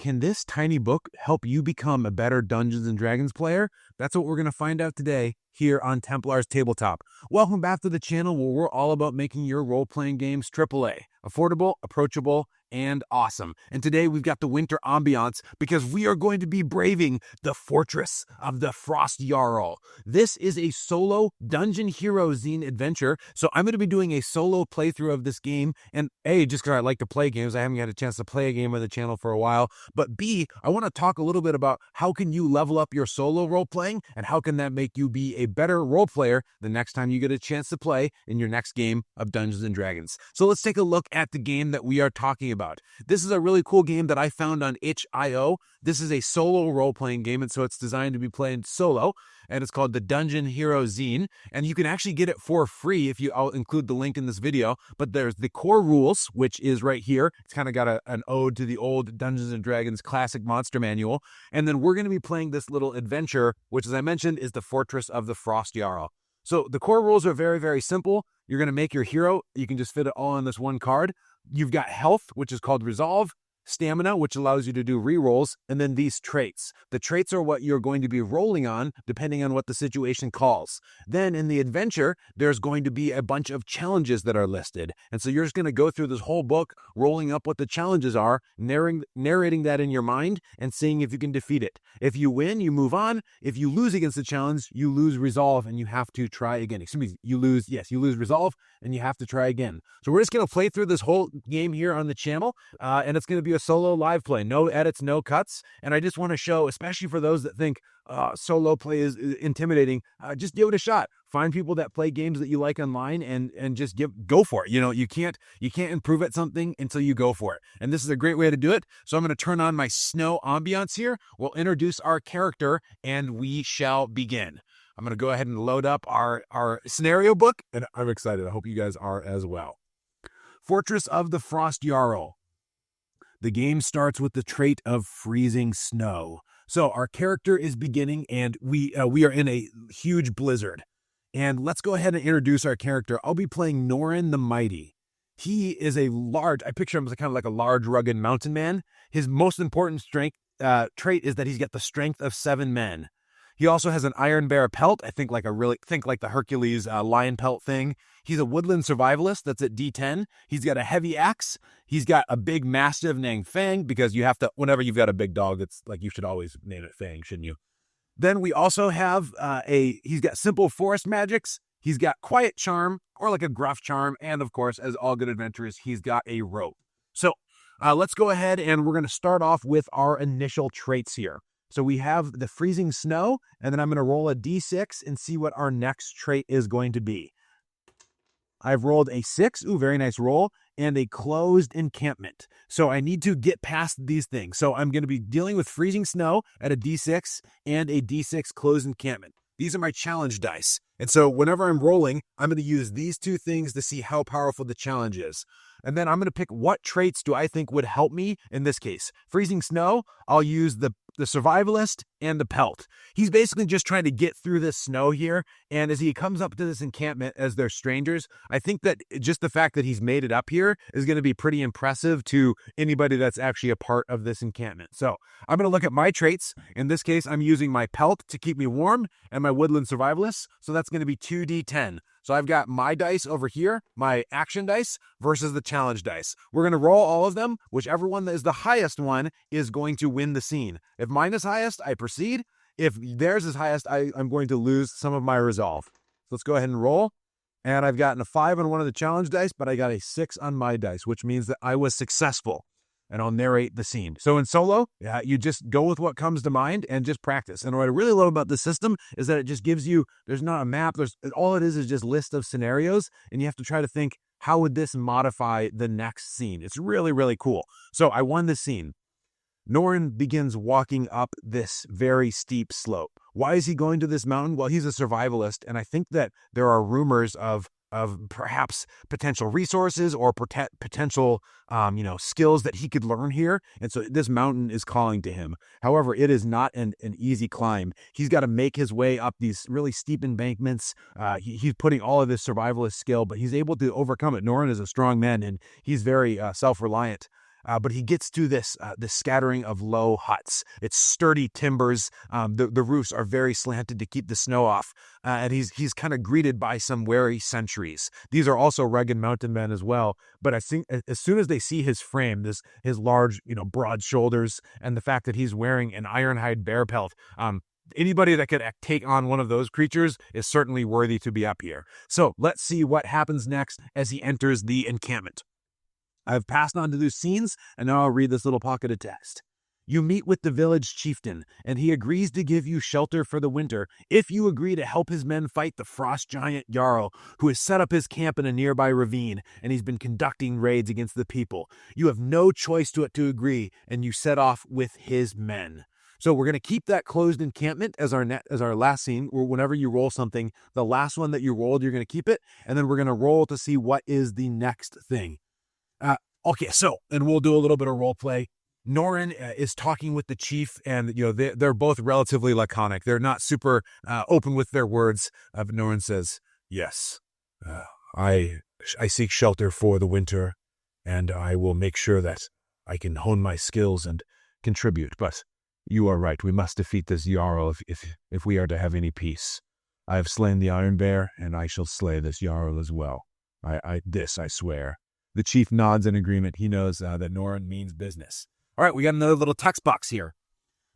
can this tiny book help you become a better Dungeons and Dragons player? That's what we're going to find out today here on Templar's Tabletop. Welcome back to the channel where we're all about making your role-playing games AAA. Affordable, approachable, and awesome. And today we've got the winter ambiance because we are going to be braving the fortress of the Frost Jarl. This is a solo dungeon hero zine adventure. So I'm going to be doing a solo playthrough of this game. And A, just because I like to play games, I haven't had a chance to play a game on the channel for a while. But B, I want to talk a little bit about how can you level up your solo role playing and how can that make you be a better role player the next time you get a chance to play in your next game of Dungeons and Dragons. So let's take a look at the game that we are talking about. This is a really cool game that I found on itch.io. This is a solo role-playing game, and so it's designed to be played solo, and it's called the Dungeon Hero Zine, and you can actually get it for free if I'll include the link in this video, but there's the core rules, which is right here. It's kind of got an ode to the old Dungeons & Dragons classic monster manual, and then we're going to be playing this little adventure, which, as I mentioned, is the Fortress of the Frost Jarl. So the core rules are very, very simple. You're going to make your hero. You can just fit it all on this one card. You've got health, which is called resolve, stamina, which allows you to do rerolls, and then these traits. The traits are what you're going to be rolling on depending on what the situation calls. Then in the adventure, there's going to be a bunch of challenges that are listed. And so you're just going to go through this whole book, rolling up what the challenges are, narrating that in your mind, and seeing if you can defeat it. If you win, you move on. If you lose against the challenge, you lose resolve and you have to try again. Excuse me, you lose resolve and you have to try again. So we're just going to play through this whole game here on the channel, and it's going to be a solo live play, no edits, no cuts. And I just want to show, especially for those that think solo play is intimidating, just give it a shot. Find people that play games that you like online and just go for it. You know, you can't improve at something until you go for it. And this is a great way to do it. So I'm going to turn on my snow ambiance here. We'll introduce our character and we shall begin. I'm going to go ahead and load up our scenario book, and I'm excited. I hope you guys are as well. Fortress of the Frost Jarl. The game starts with the trait of freezing snow. So our character is beginning, and we are in a huge blizzard. And let's go ahead and introduce our character. I'll be playing Norin the Mighty. He is I picture him as kind of like a large, rugged mountain man. His most important trait is that he's got the strength of 7 men. He also has an iron bear pelt. I think like the Hercules lion pelt thing. He's a woodland survivalist. That's at D10. He's got a heavy axe. He's got a big, massive Nang Fang, because you have to, whenever you've got a big dog, it's like you should always name it Fang, shouldn't you? Then we also have he's got simple forest magics. He's got quiet charm, or like a gruff charm. And of course, as all good adventurers, he's got a rope. So let's go ahead and we're going to start off with our initial traits here. So we have the freezing snow, and then I'm going to roll a d6 and see what our next trait is going to be. I've rolled a 6, ooh, very nice roll, and a closed encampment. So I need to get past these things. So I'm going to be dealing with freezing snow at a d6 and a d6 closed encampment. These are my challenge dice. And so whenever I'm rolling, I'm going to use these two things to see how powerful the challenge is. And then I'm going to pick what traits do I think would help me in this case. Freezing snow, I'll use the survivalist and the pelt. He's basically just trying to get through this snow here. And as he comes up to this encampment as they're strangers, I think that just the fact that he's made it up here is going to be pretty impressive to anybody that's actually a part of this encampment. So I'm going to look at my traits. In this case, I'm using my pelt to keep me warm and my woodland survivalist. So that's going to be 2d10. So I've got my dice over here, my action dice versus the challenge dice. We're going to roll all of them. Whichever one that is the highest one is going to win the scene. If mine is highest, I proceed. If theirs is highest, I'm going to lose some of my resolve. So let's go ahead and roll. And I've gotten a 5 on one of the challenge dice, but I got a 6 on my dice, which means that I was successful. And I'll narrate the scene. So in solo, you just go with what comes to mind and just practice. And what I really love about the system is that it just gives you, there's not a map, all it is just list of scenarios, and you have to try to think, how would this modify the next scene? It's really, really cool. So I won this scene. Norin begins walking up this very steep slope. Why is he going to this mountain? Well, he's a survivalist, and I think that there are rumors of perhaps potential resources or potential, skills that he could learn here. And so this mountain is calling to him. However, it is not an easy climb. He's got to make his way up these really steep embankments. He's putting all of his survivalist skill, but he's able to overcome it. Norin is a strong man, and he's very self-reliant. but he gets to this scattering of low huts. It's sturdy timbers. The roofs are very slanted to keep the snow off, and he's kind of greeted by some wary sentries. These are also rugged mountain men as well. But I think as soon as they see his frame, his large, broad shoulders, and the fact that he's wearing an ironhide bear pelt, anybody that could take on one of those creatures is certainly worthy to be up here. So let's see what happens next as he enters the encampment. I've passed on to those scenes, and now I'll read this little pocket of text. You meet with the village chieftain, and he agrees to give you shelter for the winter if you agree to help his men fight the frost giant Jarl, who has set up his camp in a nearby ravine, and he's been conducting raids against the people. You have no choice to agree, and you set off with his men. So we're going to keep that closed encampment as our last scene, or whenever you roll something, the last one that you rolled, you're going to keep it, and then we're going to roll to see what is the next thing. Okay, and we'll do a little bit of role play. Norin is talking with the chief, and they're both relatively laconic. They're not super open with their words. But Norin says, "Yes, I seek shelter for the winter, and I will make sure that I can hone my skills and contribute. But you are right. We must defeat this Jarl if we are to have any peace. I have slain the Iron Bear, and I shall slay this Jarl as well. I swear." The chief nods in agreement. He knows that Norin means business. All right, we got another little text box here.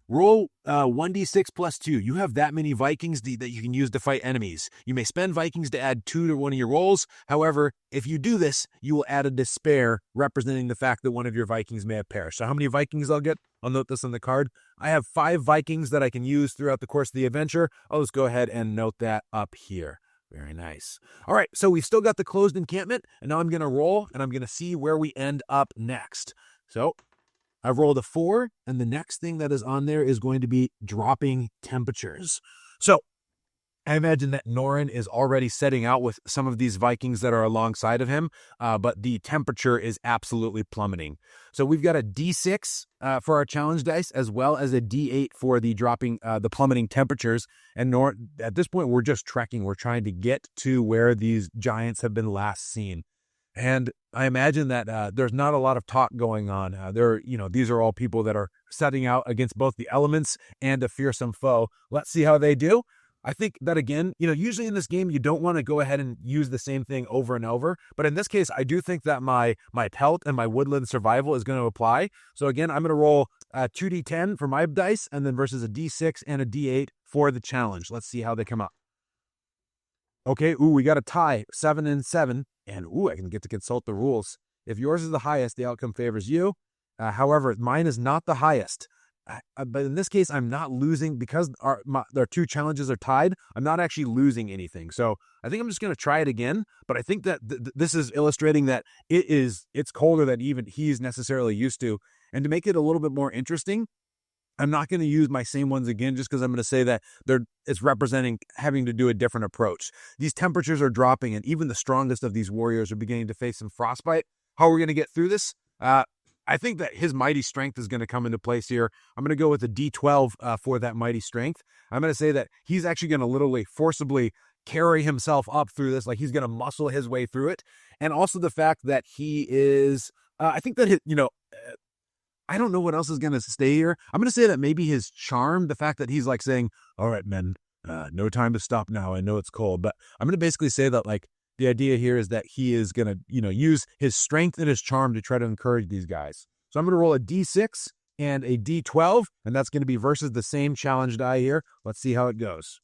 Roll 1d6 plus 2. You have that many Vikings that you can use to fight enemies. You may spend Vikings to add 2 to one of your rolls. However, if you do this, you will add a despair representing the fact that one of your Vikings may have perished. So how many Vikings I'll get? I'll note this on the card. I have 5 Vikings that I can use throughout the course of the adventure. I'll just go ahead and note that up here. Very nice. All right, so we've still got the closed encampment, and now I'm going to roll, and I'm going to see where we end up next. So I've rolled a 4, and the next thing that is on there is going to be dropping temperatures. So I imagine that Norin is already setting out with some of these Vikings that are alongside of him, but the temperature is absolutely plummeting. So we've got a D6 for our challenge dice, as well as a D8 for the plummeting temperatures. And at this point, we're just trekking. We're trying to get to where these giants have been last seen. And I imagine that there's not a lot of talk going on. These are all people that are setting out against both the elements and a fearsome foe. Let's see how they do. I think that, again, usually in this game, you don't want to go ahead and use the same thing over and over. But in this case, I do think that my pelt and my woodland survival is going to apply. So again, I'm going to roll 2d10 for my dice, and then versus a d6 and a d8 for the challenge. Let's see how they come up. Okay, we got a tie, 7 and 7. And I can get to consult the rules. If yours is the highest, the outcome favors you. However, mine is not the highest. But in this case, I'm not losing because our 2 challenges are tied. I'm not actually losing anything. So I think I'm just going to try it again. But I think that this is illustrating that it's colder than even he's necessarily used to. And to make it a little bit more interesting, I'm not going to use my same ones again just because I'm going to say that it's representing having to do a different approach. These temperatures are dropping, and even the strongest of these warriors are beginning to face some frostbite. How are we going to get through this? I think that his mighty strength is going to come into place here. I'm going to go with a D12 for that mighty strength. I'm going to say that he's actually going to literally forcibly carry himself up through this. Like he's going to muscle his way through it. And also the fact that he is, I think that, I don't know what else is going to stay here. I'm going to say that maybe his charm, the fact that he's like saying, all right, men, no time to stop now. I know it's cold. But I'm going to basically say that like, the idea here is that he is going to, use his strength and his charm to try to encourage these guys. So I'm going to roll a D6 and a D12, and that's going to be versus the same challenge die here. Let's see how it goes.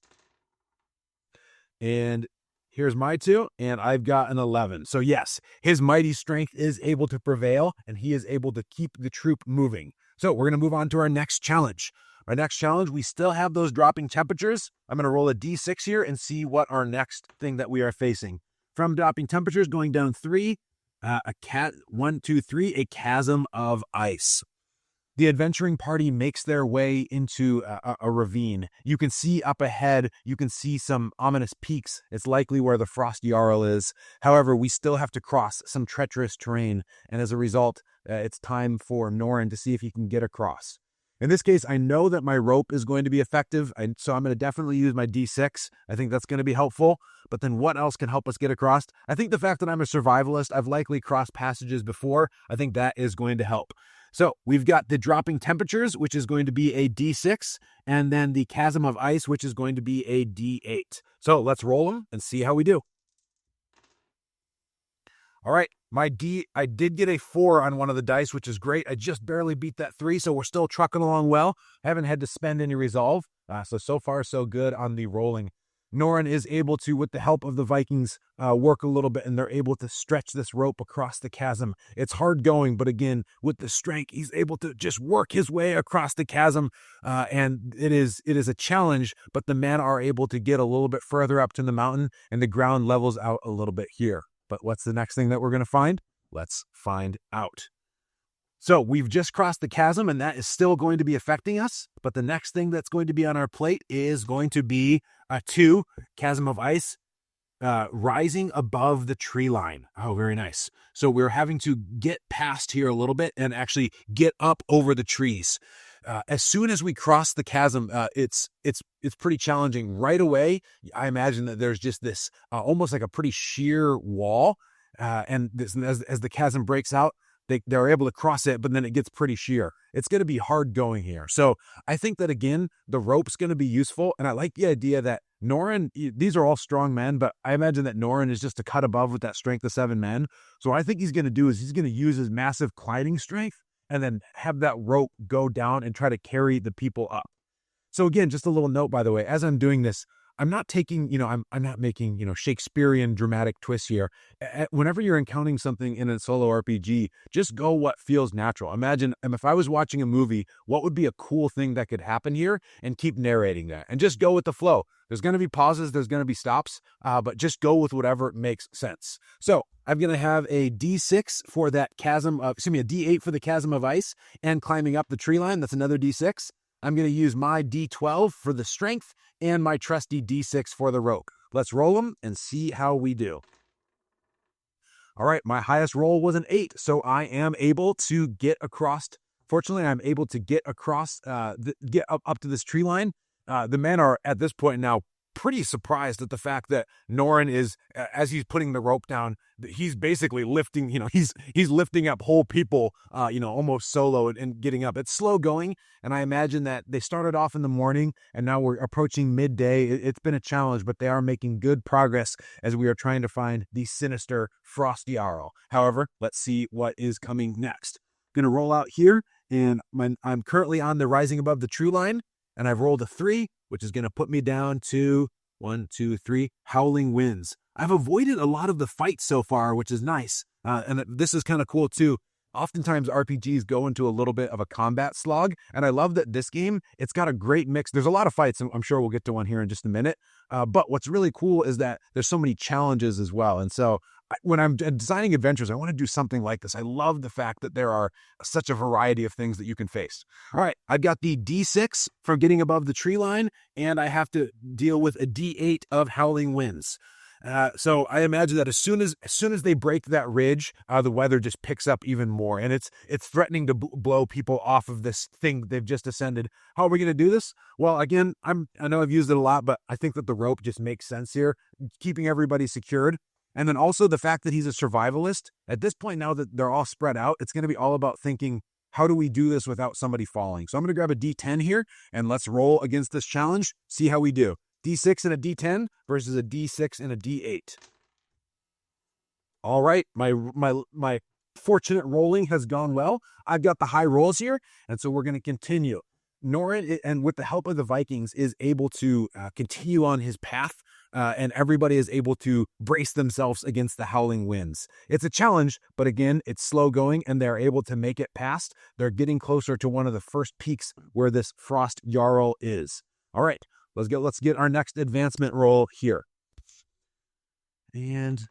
And here's my 2, and I've got an 11. So yes, his mighty strength is able to prevail, and he is able to keep the troop moving. So we're going to move on to our next challenge. Our next challenge, we still have those dropping temperatures. I'm going to roll a D6 here and see what our next thing that we are facing. From dropping temperatures going down 3, 1, 2, 3, a chasm of ice. The adventuring party makes their way into a ravine. You can see up ahead, you can see some ominous peaks. It's likely where the Frost Jarl is. However, we still have to cross some treacherous terrain. And as a result, it's time for Norin to see if he can get across. In this case, I know that my rope is going to be effective, so I'm going to definitely use my D6. I think that's going to be helpful. But then what else can help us get across? I think the fact that I'm a survivalist, I've likely crossed passages before. I think that is going to help. So we've got the dropping temperatures, which is going to be a D6, and then the chasm of ice, which is going to be a D8. So let's roll them and see how we do. All right, I did get a 4 on one of the dice, which is great. I just barely beat that 3, so we're still trucking along well. I haven't had to spend any resolve, so far so good on the rolling. Norin is able to, with the help of the Vikings, work a little bit, and they're able to stretch this rope across the chasm. It's hard going, but again, with the strength, he's able to just work his way across the chasm, and it is a challenge, but the men are able to get a little bit further up to the mountain, and the ground levels out a little bit here. But what's the next thing that we're going to find? Let's find out. So we've just crossed the chasm, and that is still going to be affecting us. But the next thing that's going to be on our plate is going to be a 2, chasm of ice, rising above the tree line. Oh, very nice. So we're having to get past here a little bit and actually get up over the trees. As soon as we cross the chasm, it's pretty challenging. Right away, I imagine that there's just this almost like a pretty sheer wall, and as the chasm breaks out, they're able to cross it, but then it gets pretty sheer. It's going to be hard going here. So I think that, again, the rope's going to be useful, and I like the idea that Norin, these are all strong men, but I imagine that Norin is just a cut above with that strength of 7 men. So what I think he's going to do is he's going to use his massive climbing strength and then have that rope go down and try to carry the people up. So again, just a little note, by the way, as I'm doing this, I'm not taking, I'm not making, Shakespearean dramatic twists here. Whenever you're encountering something in a solo RPG, just go what feels natural. Imagine if I was watching a movie, what would be a cool thing that could happen here, and keep narrating that and just go with the flow. There's going to be pauses, there's going to be stops, but just go with whatever makes sense. So I'm going to have a D6 for that a D8 for the chasm of ice and climbing up the tree line. That's another D6. I'm going to use my D12 for the strength and my trusty D6 for the rope. Let's roll them and see how we do. All right, my highest roll was an 8, so I am able to get across. Fortunately, I'm able to get across, get up to this tree line. The men are, at this point now, pretty surprised at the fact that Norin is, as he's putting the rope down, he's basically lifting, he's lifting up whole people, almost solo and getting up. It's slow going, and I imagine that they started off in the morning, and now we're approaching midday. It's been a challenge, but they are making good progress as we are trying to find the sinister Frost Jarl. However, let's see what is coming next. I'm going to roll out here, and I'm currently on the rising above the true line, and I've rolled a 3, which is going to put me down to 1, 2, 3, howling winds. I've avoided a lot of the fights so far, which is nice. And this is kind of cool too. Oftentimes RPGs go into a little bit of a combat slog, and I love that this game, it's got a great mix. There's a lot of fights, and I'm sure we'll get to one here in just a minute. But what's really cool is that there's so many challenges as well. And so when I'm designing adventures, I want to do something like this. I love the fact that there are such a variety of things that you can face. All right, I've got the D6 for getting above the tree line, and I have to deal with a D8 of howling winds. So I imagine that as soon as they break that ridge, the weather just picks up even more, and it's threatening to blow people off of this thing they've just ascended. How are we going to do this? Well, again, I know I've used it a lot, but I think that the rope just makes sense here, keeping everybody secured. And then also the fact that he's a survivalist. At this point now that they're all spread out, it's going to be all about thinking, how do we do this without somebody falling? So I'm going to grab a D10 here, and let's roll against this challenge, see how we do. D6 and a D10 versus a D6 and a D8. All right, my fortunate rolling has gone well. I've got the high rolls here, and so we're going to continue. Norin, and with the help of the Vikings, is able to continue on his path, and everybody is able to brace themselves against the howling winds. It's a challenge, but again, it's slow going, and they're able to make it past. They're getting closer to one of the first peaks where this Frost Jarl is. All right, let's get our next advancement roll here. And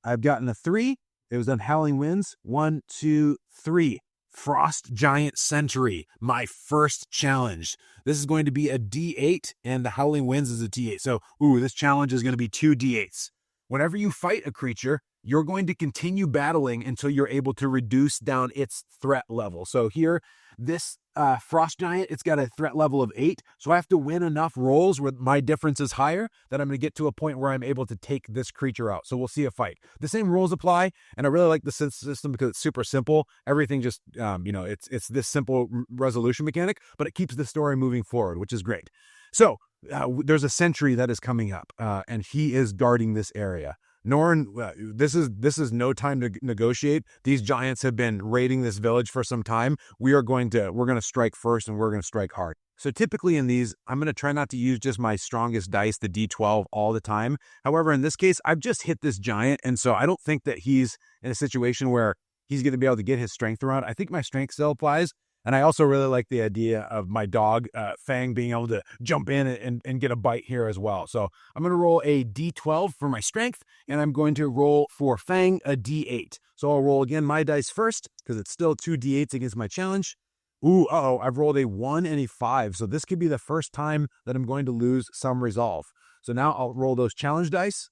I've gotten a 3. It was on howling winds. 1, 2, 3. Frost Giant Century, my first challenge. This is going to be a D8, and the Howling Winds is a D8. So, this challenge is going to be 2 D8s. Whenever you fight a creature, you're going to continue battling until you're able to reduce down its threat level. So here, this Frost Giant, it's got a threat level of 8. So I have to win enough rolls where my difference is higher that I'm going to get to a point where I'm able to take this creature out. So we'll see a fight. The same rules apply, and I really like the system because it's super simple. Everything just, it's this simple resolution mechanic, but it keeps the story moving forward, which is great. So there's a sentry that is coming up, and he is guarding this area. Norn, this is no time to negotiate. These giants have been raiding this village for some time. We're going to strike first, and we're going to strike hard. So typically in these, I'm going to try not to use just my strongest dice, the D12, all the time. However, in this case, I've just hit this giant, and so I don't think that he's in a situation where he's going to be able to get his strength around. I think my strength still applies. And I also really like the idea of my dog, Fang, being able to jump in and get a bite here as well. So I'm going to roll a D12 for my strength, and I'm going to roll for Fang a D8. So I'll roll again my dice first, because it's still 2 D8s against my challenge. Ooh, I've rolled a 1 and a 5. So this could be the first time that I'm going to lose some resolve. So now I'll roll those challenge dice.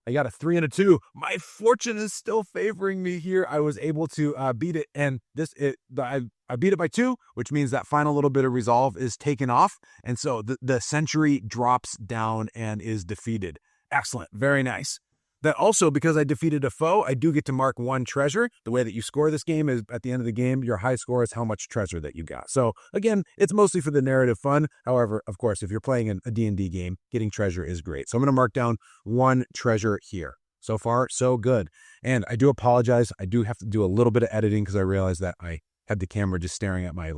I got a 3 and a 2. My fortune is still favoring me here. I was able to beat it, and I beat it by 2, which means that final little bit of resolve is taken off, and so the sentry drops down and is defeated. Excellent. Very nice. That also, because I defeated a foe, I do get to mark 1 treasure. The way that you score this game is at the end of the game, your high score is how much treasure that you got. So again, it's mostly for the narrative fun. However, of course, if you're playing a D&D game, getting treasure is great. So I'm going to mark down 1 treasure here. So far, so good. And I do apologize. I do have to do a little bit of editing because I realized that I had the camera just staring at my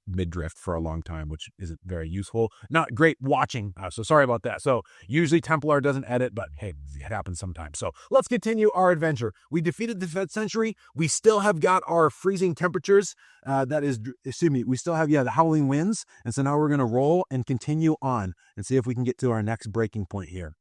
midriff for a long time, which isn't very useful. Not great watching. So sorry about that. So usually Templar doesn't edit, but hey, it happens sometimes. So let's continue our adventure. We defeated the Fed Century. We still have got our freezing temperatures. We still have, the howling winds. And so now we're going to roll and continue on and see if we can get to our next breaking point here.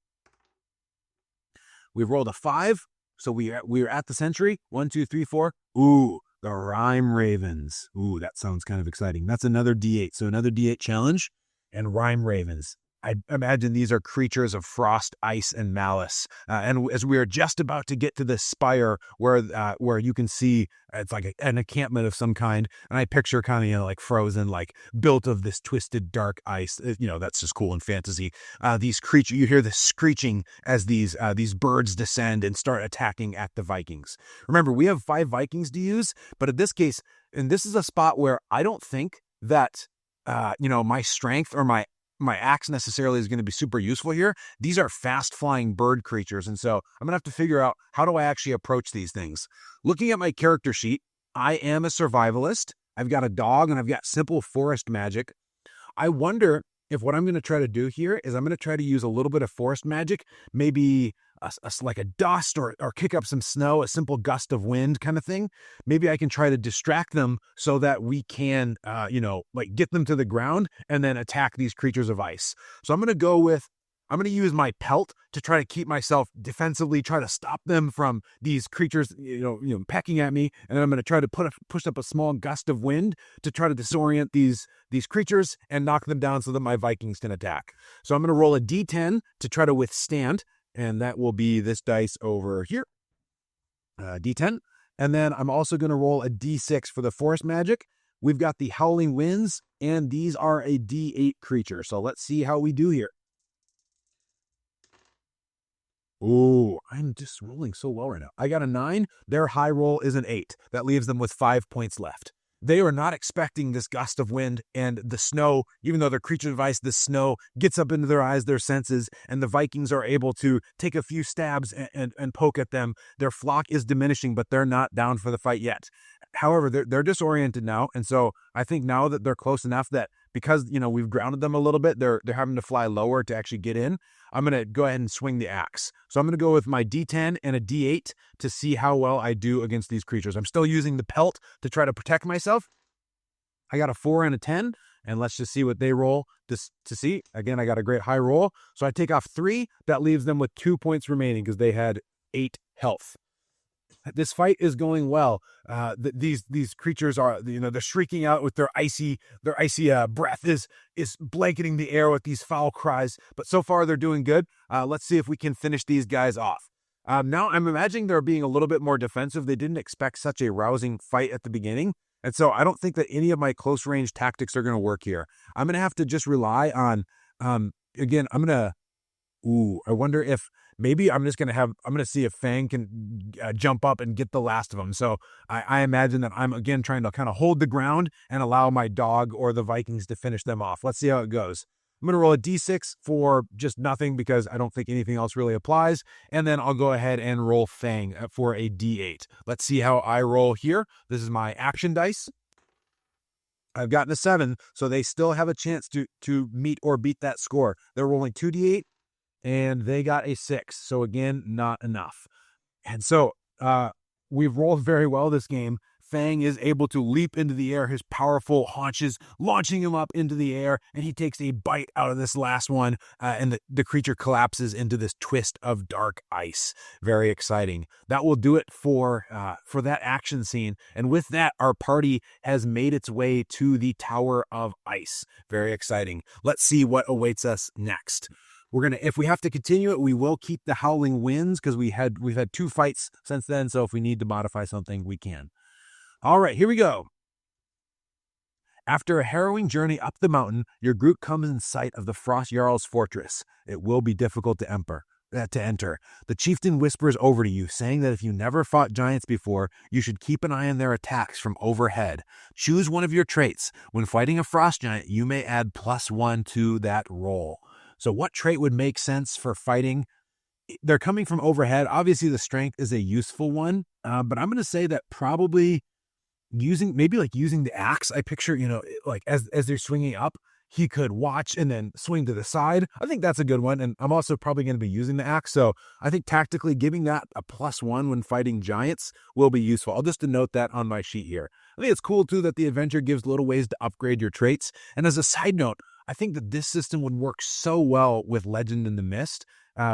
We've rolled a 5. So we're at the Century. 1, 2, 3, 4. Ooh. The Rime Ravens. Ooh, that sounds kind of exciting. That's another D8. So another D8 challenge and Rime Ravens. I imagine these are creatures of frost, ice, and malice. And as we are just about to get to this spire where you can see it's like an encampment of some kind, and I picture kind of like Frozen, like built of this twisted dark ice. That's just cool in fantasy. These creatures, you hear the screeching as these birds descend and start attacking at the Vikings. Remember, we have 5 Vikings to use, but in this case, and this is a spot where I don't think that my strength or my axe necessarily is going to be super useful here. These are fast flying bird creatures. And so I'm going to have to figure out, how do I actually approach these things? Looking at my character sheet, I am a survivalist. I've got a dog and I've got simple forest magic. I wonder if what I'm going to try to do here is I'm going to try to use a little bit of forest magic, maybe like a dust or kick up some snow, a simple gust of wind kind of thing. Maybe I can try to distract them so that we can, get them to the ground and then attack these creatures of ice. So I'm going to use my pelt to try to keep myself defensively, try to stop them from these creatures, pecking at me. And then I'm going to try to push up a small gust of wind to try to disorient these creatures and knock them down so that my Vikings can attack. So I'm going to roll a D10 to try to withstand. And that will be this dice over here, D10. And then I'm also going to roll a D6 for the forest magic. We've got the howling winds, and these are a D8 creature. So let's see how we do here. Ooh, I'm just rolling so well right now. I got a 9. Their high roll is an 8. That leaves them with 5 points left. They are not expecting this gust of wind and the snow, even though they're creatures of ice, the snow gets up into their eyes, their senses, and the Vikings are able to take a few stabs and poke at them. Their flock is diminishing, but they're not down for the fight yet. However, they're disoriented now, and so I think now that they're close enough that because, we've grounded them a little bit, they're having to fly lower to actually get in. I'm going to go ahead and swing the axe. So I'm going to go with my D10 and a D8 to see how well I do against these creatures. I'm still using the pelt to try to protect myself. I got a 4 and a 10, and let's just see what they roll to see. Again, I got a great high roll. So I take off 3. That leaves them with 2 points remaining because they had 8 health. This fight is going well. These creatures are, they're shrieking out with their icy breath is blanketing the air with these foul cries. But so far they're doing good. Let's see if we can finish these guys off. Now I'm imagining they're being a little bit more defensive. They didn't expect such a rousing fight at the beginning. And so I don't think that any of my close range tactics are going to work here. I'm going to have to just rely on, again, I wonder if maybe I'm going to see if Fang can jump up and get the last of them. So I imagine that I'm, again, trying to kind of hold the ground and allow my dog or the Vikings to finish them off. Let's see how it goes. I'm going to roll a d6 for just nothing because I don't think anything else really applies. And then I'll go ahead and roll Fang for a d8. Let's see how I roll here. This is my action dice. I've gotten a 7, so they still have a chance to meet or beat that score. They're rolling 2d8, and they got a 6. So again, not enough. And so we've rolled very well this game. Fang is able to leap into the air, his powerful haunches launching him up into the air, and he takes a bite out of this last one, and the creature collapses into this twist of dark ice. Very exciting. That will do it for that action scene. And with that, our party has made its way to the Tower of Ice. Very exciting. Let's see what awaits us next. If we have to continue it, we will keep the Howling Winds because we've had 2 fights since then. So if we need to modify something, we can. All right, here we go. After a harrowing journey up the mountain, your group comes in sight of the Frost Jarl's fortress. It will be difficult to enter. The chieftain whispers over to you, saying that if you never fought giants before, you should keep an eye on their attacks from overhead. Choose one of your traits. When fighting a frost giant, you may add +1 to that roll. So what trait would make sense for fighting? They're coming from overhead. Obviously, the strength is a useful one, but I'm going to say that probably using the axe. I picture, like as they're swinging up, he could watch and then swing to the side. I think that's a good one. And I'm also probably going to be using the axe. So I think tactically giving that a +1 when fighting giants will be useful. I'll just denote that on my sheet here. I think it's cool too that the adventure gives little ways to upgrade your traits. And as a side note, I think that this system would work so well with Legend in the Mist,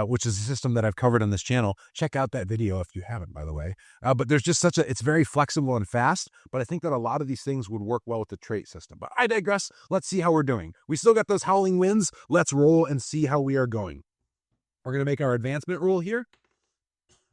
which is a system that I've covered on this channel. Check out that video if you haven't, by the way. But there's just it's very flexible and fast, but I think that a lot of these things would work well with the trait system. But I digress. Let's see how we're doing. We still got those Howling Winds. Let's roll and see how we are going. We're going to make our advancement roll here.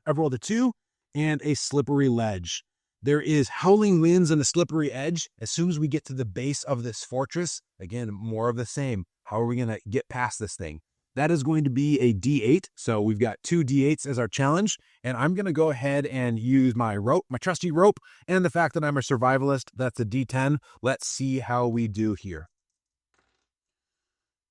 I've rolled a 2 and a Slippery Ledge. There is Howling Winds and a Slippery Edge. As soon as we get to the base of this fortress, again, more of the same. How are we going to get past this thing? That is going to be a D8. So we've got 2 D8s as our challenge. And I'm going to go ahead and use my rope, my trusty rope, and the fact that I'm a survivalist, that's a D10. Let's see how we do here.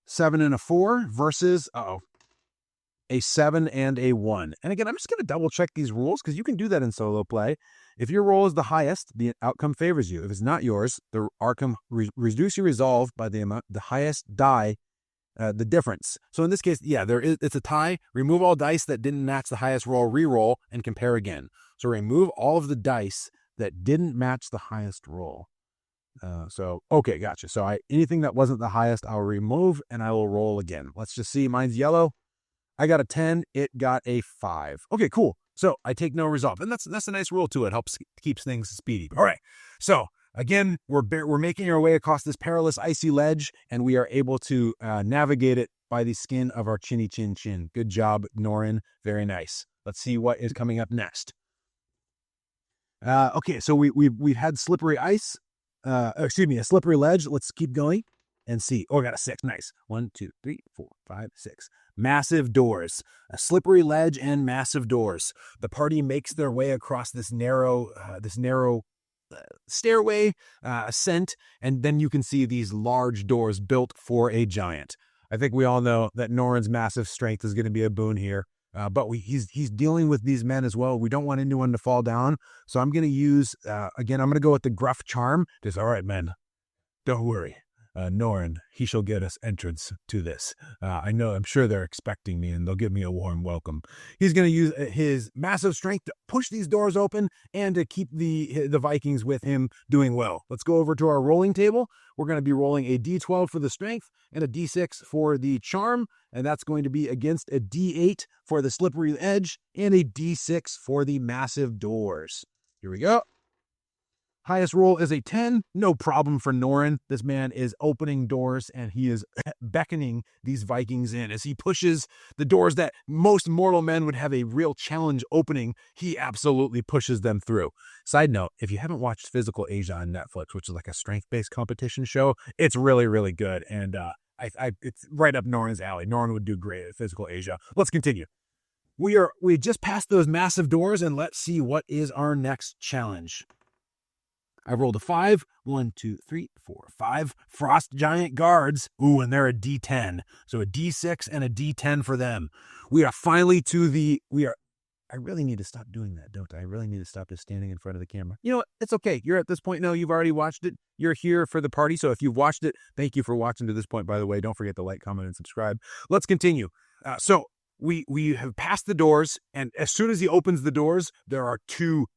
7 and a 4 versus, a 7 and a 1. And again, I'm just going to double check these rules because you can do that in solo play. If your roll is the highest, the outcome favors you. If it's not yours, the outcome reduce your resolve by the highest die, the difference. So in this case, it's a tie. Remove all dice that didn't match the highest roll, re-roll, and compare again. So remove all of the dice that didn't match the highest roll. Okay, gotcha. So anything that wasn't the highest, I'll remove and I will roll again. Let's just see. Mine's yellow. I got a 10. It got a 5. Okay, cool. So I take no resolve, and that's a nice rule to it. Helps keeps things speedy. All right. So again, we're making our way across this perilous icy ledge, and we are able to navigate it by the skin of our chinny chin chin. Good job, Norin. Very nice. Let's see what is coming up next. Okay, so we've had slippery ice. A slippery ledge. Let's keep going and see. Oh, I got a 6. Nice. 1, 2, 3, 4, 5, 6. Massive doors, a slippery ledge and massive doors. The party makes their way across this narrow stairway ascent, and then you can see these large doors built for a giant. I think we all know that Norin's massive strength is going to be a boon here, but he's dealing with these men as well. We don't want anyone to fall down, so I'm going to use, I'm going to go with the gruff charm. Just, all right, men, don't worry. Norin, he shall get us entrance to this. I'm sure they're expecting me, and they'll give me a warm welcome. He's going to use his massive strength to push these doors open and to keep the Vikings with him doing well. Let's go over to our rolling table. We're going to be rolling a D12 for the strength and a D6 for the charm, and that's going to be against a D8 for the slippery edge and a D6 for the massive doors. Here we go. Highest roll is a 10. No problem for Norin. This man is opening doors, and he is beckoning these Vikings in. As he pushes the doors that most mortal men would have a real challenge opening, he absolutely pushes them through. Side note, if you haven't watched Physical Asia on Netflix, which is like a strength-based competition show, it's really, really good. And it's right up Norin's alley. Norin would do great at Physical Asia. Let's continue. We just passed those massive doors, and let's see what is our next challenge. I rolled a 5. 1, 2, 3, 4, 5. Frost Giant Guards. Ooh, and they're a D10. So a D6 and a D10 for them. We are finally I really need to stop doing that, don't I? I really need to stop just standing in front of the camera. You know what? It's okay. You're at this point now. You've already watched it. You're here for the party. So if you've watched it, thank you for watching to this point, by the way. Don't forget to like, comment, and subscribe. Let's continue. We have passed the doors, and as soon as he opens the doors, there are two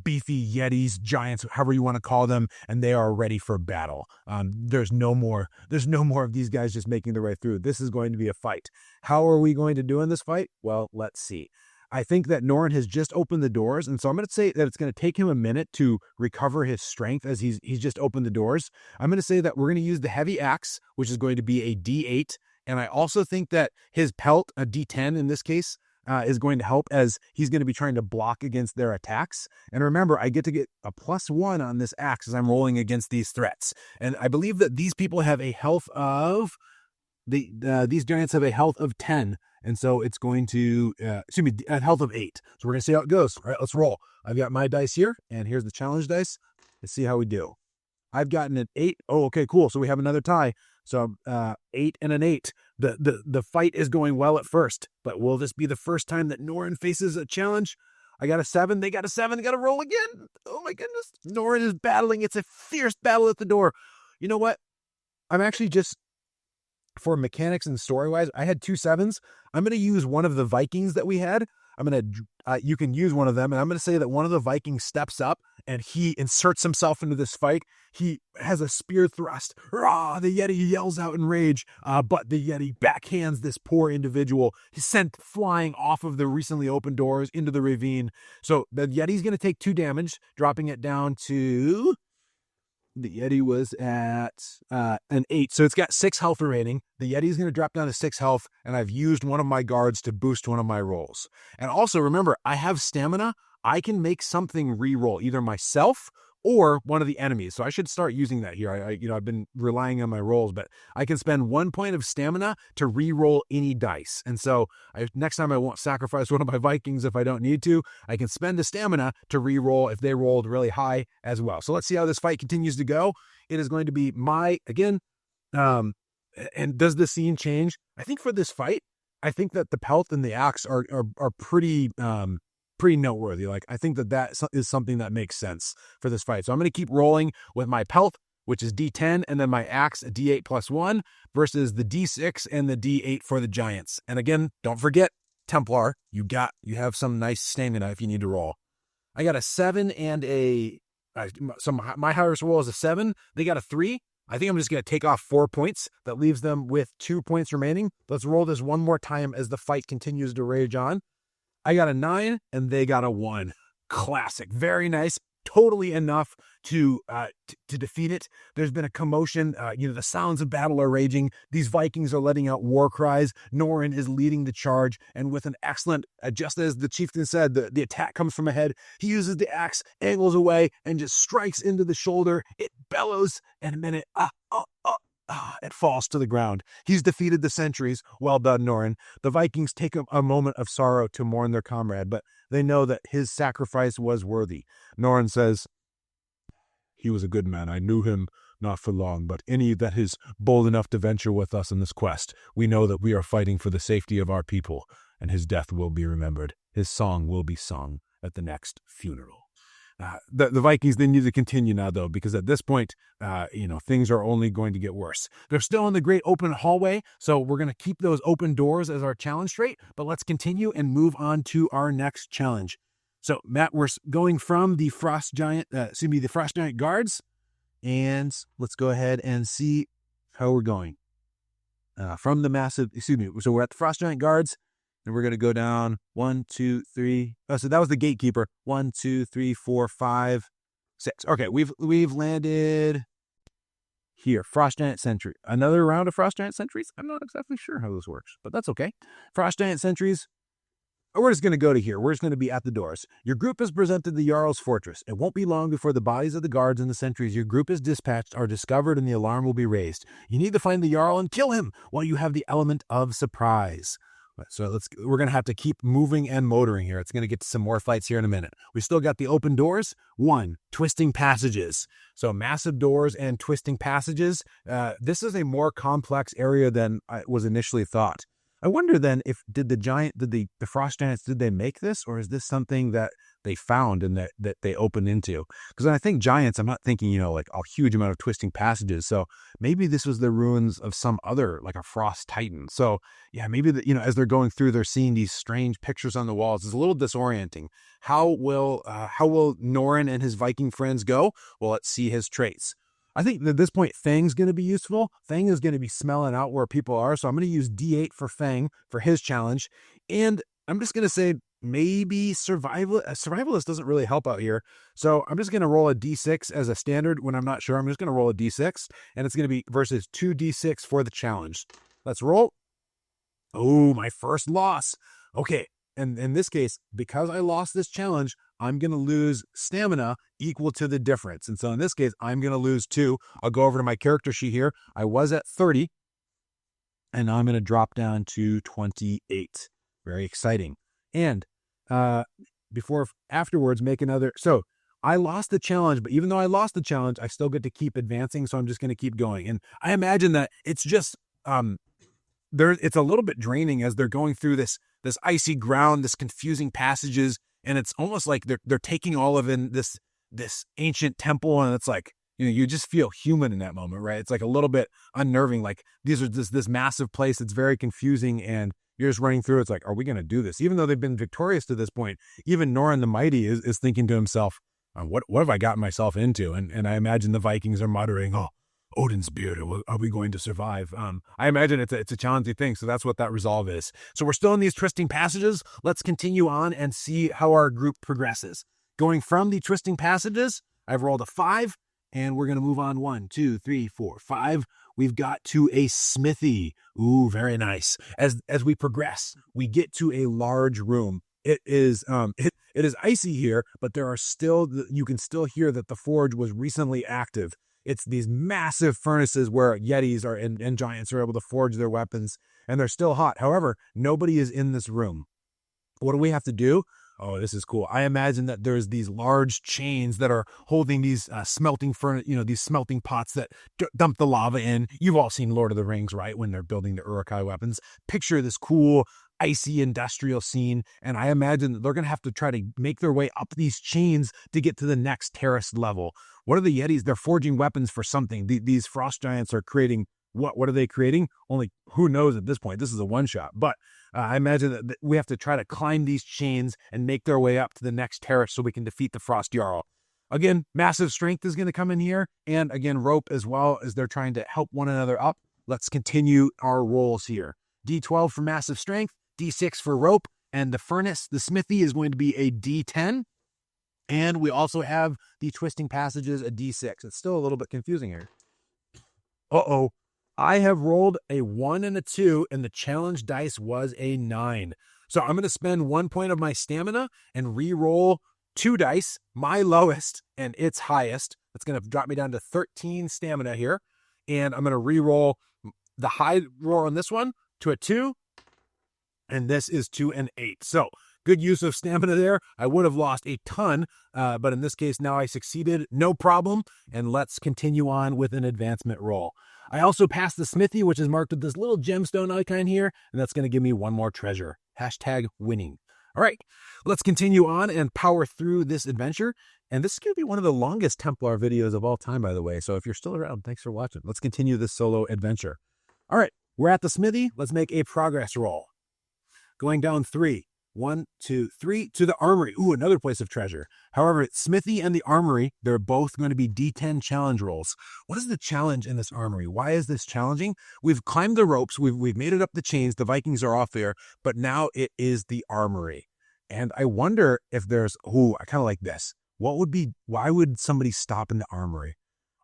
beefy Yetis, giants, however you want to call them, and they are ready for battle. There's no more of these guys just making their way through. This is going to be a fight. How are we going to do in this fight? Well, let's see. I think that Norin has just opened the doors, and so I'm going to say that it's going to take him a minute to recover his strength as he's just opened the doors. I'm going to say that we're going to use the heavy axe, which is going to be a D8. And I also think that his pelt, a D10 in this case, is going to help as he's going to be trying to block against their attacks. And remember, I get to get a +1 on this axe as I'm rolling against these threats. And I believe that these people have a health of, these giants have a health of 10. And so it's going to, a health of 8. So we're going to see how it goes. All right, let's roll. I've got my dice here, and here's the challenge dice. Let's see how we do. I've gotten an 8. Oh, okay, cool. So we have another tie. So 8 and an 8. The fight is going well at first, but will this be the first time that Norin faces a challenge? I got a 7. They got a 7. They got to roll again. Oh my goodness. Norin is battling. It's a fierce battle at the door. You know what? I'm actually just, for mechanics and story-wise, I had 2 7s. I'm going to use one of the Vikings that we had. You can use one of them, and I'm going to say that one of the Vikings steps up and he inserts himself into this fight. He has a spear thrust. Rah! The Yeti yells out in rage, but the Yeti backhands this poor individual. He's sent flying off of the recently opened doors into the ravine. So the Yeti's going to take 2 damage, dropping it down to... The Yeti was at an 8, so it's got 6 health remaining. The Yeti's going to drop down to 6 health, and I've used one of my guards to boost one of my rolls. And also, remember, I have stamina. I can make something re-roll, either myself or one of the enemies. So I should start using that here. I've been relying on my rolls, but I can spend 1 point of stamina to re-roll any dice. And so next time I won't sacrifice one of my Vikings if I don't need to. I can spend the stamina to re-roll if they rolled really high as well. So let's see how this fight continues to go. It is going to be and does the scene change? I think for this fight, I think that the pelt and the axe are pretty noteworthy. Like, I think that is something that makes sense for this fight. So I'm going to keep rolling with my pelt, which is D10, and then my axe, a D8 +1, versus the D6 and the D8 for the giants. And again, don't forget, Templar, you have some nice stamina if you need to roll. I got a 7 and my highest roll is a 7. They got a 3. I think I'm just going to take off 4 points. That leaves them with 2 points remaining. Let's roll this one more time as the fight continues to rage on. I got a 9 and they got a 1. Classic. Very nice. Totally enough to defeat it. There's been a commotion. The sounds of battle are raging. These Vikings are letting out war cries. Norin is leading the charge, and with an excellent, just as the chieftain said, the attack comes from ahead. He uses the axe, angles away, and just strikes into the shoulder. It bellows, and then it falls to the ground. He's defeated the sentries. Well done, Norin. The Vikings take a moment of sorrow to mourn their comrade, but they know that his sacrifice was worthy. Norin says, "He was a good man. I knew him not for long, but any that is bold enough to venture with us in this quest, we know that we are fighting for the safety of our people, and his death will be remembered. His song will be sung at the next funeral." The Vikings, they need to continue now, though, because at this point, things are only going to get worse. They're still in the great open hallway, so we're going to keep those open doors as our challenge trait, but let's continue and move on to our next challenge. So, Matt, we're going from the Frost Giant guards, and let's go ahead and see how we're going. From the massive, so we're at the Frost Giant guards, and we're going to go down 1, 2, 3. Oh, so that was the gatekeeper. 1, 2, 3, 4, 5, 6. Okay, we've landed here. Frost Giant Sentry. Another round of Frost Giant Sentries. I'm not exactly sure how this works, but that's okay. Frost Giant Sentries. We're just going to go to here. We're just going to be at the doors. Your group is presented the Jarl's fortress. It won't be long before the bodies of the guards and the sentries your group is dispatched are discovered and the alarm will be raised. You need to find the Jarl and kill him while you have the element of surprise. So we're going to have to keep moving and motoring here. It's going to get to some more fights here in a minute. We still got the open doors. 1, twisting passages. So massive doors and twisting passages. This is a more complex area than was initially thought. I wonder then if the Frost Giants, did they make this, or is this something that they found and that they opened into? Because when I think giants, I'm not thinking, like a huge amount of twisting passages. So maybe this was the ruins of some other, like a frost titan. So yeah, maybe as they're going through, they're seeing these strange pictures on the walls. It's a little disorienting. How will Norin and his Viking friends go? Well, let's see his traits. I think at this point, Fang's going to be useful. Fang is going to be smelling out where people are. So I'm going to use D8 for Fang for his challenge. And I'm just going to say maybe survivalist doesn't really help out here. So I'm just going to roll a D6 as a standard when I'm not sure. I'm just going to roll a D6. And it's going to be versus 2D6 for the challenge. Let's roll. Oh, my first loss. Okay. And in this case, because I lost this challenge, I'm going to lose stamina equal to the difference. And so in this case, I'm going to lose 2. I'll go over to my character sheet here. I was at 30, and now I'm going to drop down to 28. Very exciting. And afterwards, make another. So I lost the challenge, but even though I lost the challenge, I still get to keep advancing. So I'm just going to keep going. And I imagine that it's just, it's a little bit draining as they're going through this icy ground, this confusing passages, and it's almost like they're taking all of in this ancient temple, and it's like, you just feel human in that moment, right? It's like a little bit unnerving. Like these are this massive place that's very confusing, and you're just running through. It's like, are we going to do this? Even though they've been victorious to this point, even Norin the Mighty is thinking to himself, what have I gotten myself into? And I imagine the Vikings are muttering, oh, Odin's beard, are we going to survive? I imagine it's a challenging thing, so that's what that resolve is. So we're still in these twisting passages. Let's continue on and see how our group progresses. Going from the twisting passages, I've rolled a 5, and we're going to move on 1, 2, 3, 4, 5. We've got to a smithy. Ooh, very nice. As we progress, we get to a large room. It is icy here, but you can still hear that the forge was recently active. It's these massive furnaces where Yetis and giants are able to forge their weapons, and they're still hot. However, nobody is in this room. What do we have to do? Oh, this is cool. I imagine that there's these large chains that are holding these smelting these smelting pots that dump the lava in. You've all seen Lord of the Rings, right? When they're building the Uruk-hai weapons. Picture this cool, icy industrial scene, and I imagine that they're going to have to try to make their way up these chains to get to the next terrace level. What are the Yetis? They're forging weapons for something. These frost giants are creating what? What are they creating? Only who knows at this point. This is a one-shot, but I imagine that we have to try to climb these chains and make their way up to the next terrace so we can defeat the Frost Jarl. Again, massive strength is going to come in here, and again, rope as well as they're trying to help one another up. Let's continue our rolls here. D12 for massive strength, D6 for rope, and the smithy is going to be a D10. And we also have the twisting passages, a D6. It's still a little bit confusing here. Uh-oh. I have rolled a 1 and a 2, and the challenge dice was a 9. So I'm going to spend 1 point of my stamina and re-roll 2 dice, my lowest and its highest. That's going to drop me down to 13 stamina here. And I'm going to re-roll the high roll on this one to a 2, and this is to an 8. So good use of stamina there. I would have lost a ton, but in this case, now I succeeded. No problem. And let's continue on with an advancement roll. I also passed the smithy, which is marked with this little gemstone icon here, and that's going to give me 1 more treasure. #winning. All right, let's continue on and power through this adventure. And this is going to be one of the longest Templar videos of all time, by the way. So if you're still around, thanks for watching. Let's continue this solo adventure. All right, we're at the smithy. Let's make a progress roll. Going down 3. 1, 2, 3 to the armory. Ooh, another place of treasure. However, smithy and the armory, they're both going to be D10 challenge rolls. What is the challenge in this armory? Why is this challenging? We've climbed the ropes. We've made it up the chains. The Vikings are off there, but now it is the armory. And I wonder if there's, I kind of like this. Why would somebody stop in the armory?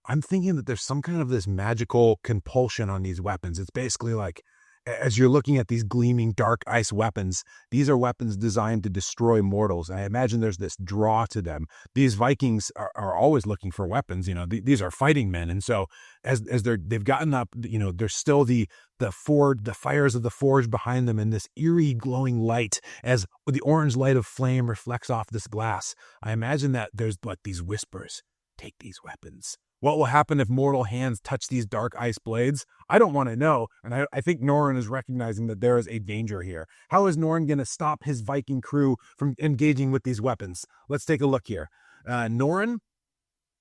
I'm thinking that there's some kind of this magical compulsion on these weapons. It's basically like, as you're looking at these gleaming dark ice weapons, these are weapons designed to destroy mortals. I imagine there's this draw to them. These Vikings are always looking for weapons. These are fighting men. And so as they've gotten up, there's still the fires of the forge behind them and this eerie glowing light as the orange light of flame reflects off this glass. I imagine that there's like these whispers, take these weapons. What will happen if mortal hands touch these dark ice blades? I don't want to know, and I think Norrin is recognizing that there is a danger here. How is Norrin going to stop his Viking crew from engaging with these weapons? Let's take a look here. Norrin,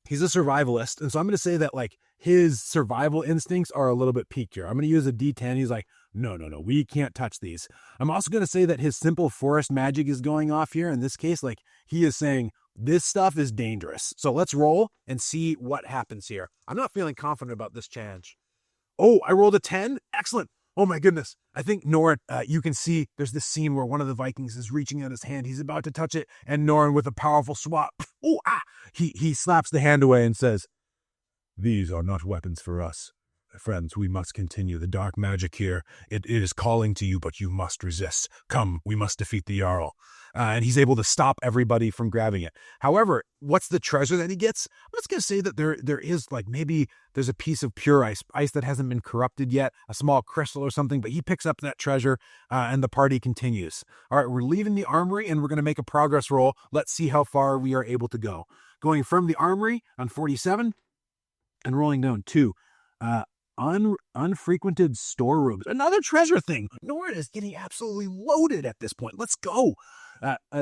he's a survivalist, and so I'm going to say that like his survival instincts are a little bit peaked here. I'm going to use a D10. He's like, no, we can't touch these. I'm also going to say that his simple forest magic is going off here. In this case, like he is saying, this stuff is dangerous. So let's roll and see what happens here. I'm not feeling confident about this challenge. Oh, I rolled a 10. Excellent. Oh my goodness. I think Norrin, you can see there's this scene where one of the Vikings is reaching out his hand. He's about to touch it. And Norrin with a powerful swat. He slaps the hand away and says, these are not weapons for us. Friends, we must continue. The dark magic here, it is calling to you, but you must resist. Come, we must defeat the Jarl. And he's able to stop everybody from grabbing it. However, what's the treasure that he gets? I'm just going to say that there is like maybe there's a piece of pure ice that hasn't been corrupted yet, a small crystal or something, but he picks up that treasure and the party continues. All right, we're leaving the armory and we're going to make a progress roll. Let's see how far we are able to go. Going from the armory on 47 and rolling down 2. Unfrequented storerooms. Another treasure thing. Norrin is getting absolutely loaded at this point. Let's go.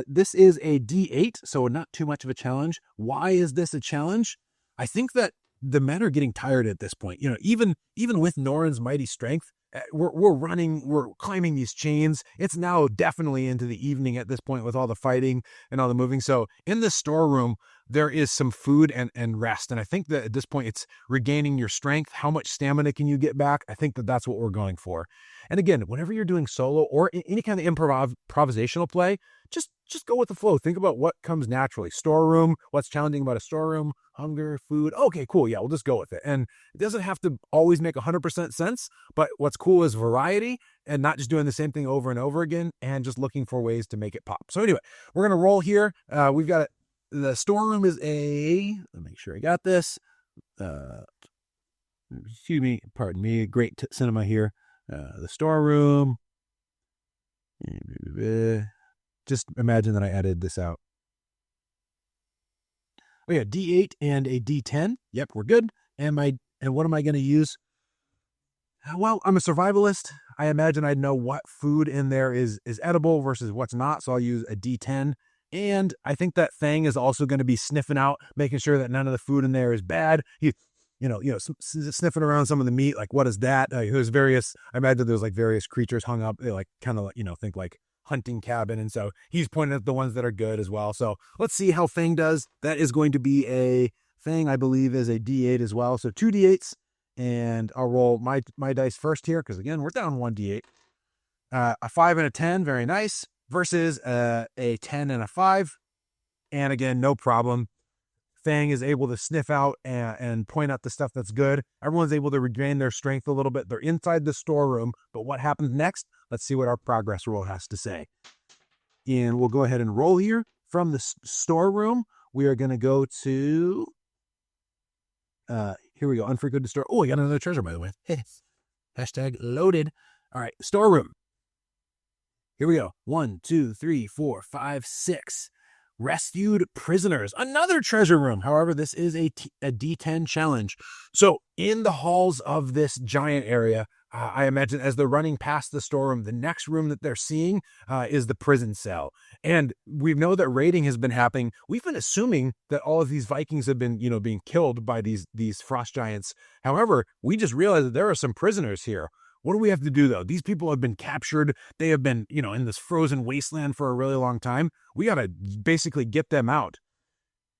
This is a D8, so not too much of a challenge. Why is this a challenge? I think that the men are getting tired at this point. Even with Norrin's mighty strength, we're climbing these chains. It's now definitely into the evening at this point with all the fighting and all the moving. So in the storeroom, there is some food and rest. And I think that at this point, it's regaining your strength. How much stamina can you get back? I think that that's what we're going for. And again, whenever you're doing solo or any kind of improvisational play, just go with the flow. Think about what comes naturally. Storeroom, what's challenging about a storeroom, hunger, food. Okay, cool. Yeah, we'll just go with it. And it doesn't have to always make 100% sense, but what's cool is variety and not just doing the same thing over and over again and just looking for ways to make it pop. So anyway, we're going to roll here. We've got the storeroom is let me make sure I got this. Excuse me, pardon me. Great cinema here. The storeroom. Just imagine that I added this out. Oh yeah, D8 and a D10. Yep, we're good. And what am I going to use? Well, I'm a survivalist. I imagine I'd know what food in there is edible versus what's not. So I'll use a D10. And I think that Thang is also going to be sniffing out, making sure that none of the food in there is bad. He, sniffing around some of the meat. Like, what is that? There's I imagine there's like various creatures hung up. They like kind of, think like hunting cabin. And so he's pointing at the ones that are good as well. So let's see how Thang does. That is going to be a Thang, I believe, is a D8 as well. So 2 D8s. And I'll roll my dice first here. Cause again, we're down 1 D8. A 5 and a 10. Very nice. Versus a 10 and a 5. And again, no problem. Thang is able to sniff out and point out the stuff that's good. Everyone's able to regain their strength a little bit. They're inside the storeroom. But what happens next? Let's see what our progress roll has to say. And we'll go ahead and roll here. From the storeroom, we are going to go to... here we go. Unfrequented store. Oh, I got another treasure, by the way. Hashtag loaded. All right. Storeroom. Here we go. 1, 2, 3, 4, 5, 6. rescued prisoners, another treasure room. However, this is a D10 challenge. So in the halls of this giant area, I imagine as they're running past the storeroom, the next room that they're seeing is the prison cell. And we know that raiding has been happening. We've been assuming that all of these Vikings have been, being killed by these frost giants. However, we just realized that there are some prisoners here. What do we have to do, though? These people have been captured. They have been, in this frozen wasteland for a really long time. We got to basically get them out.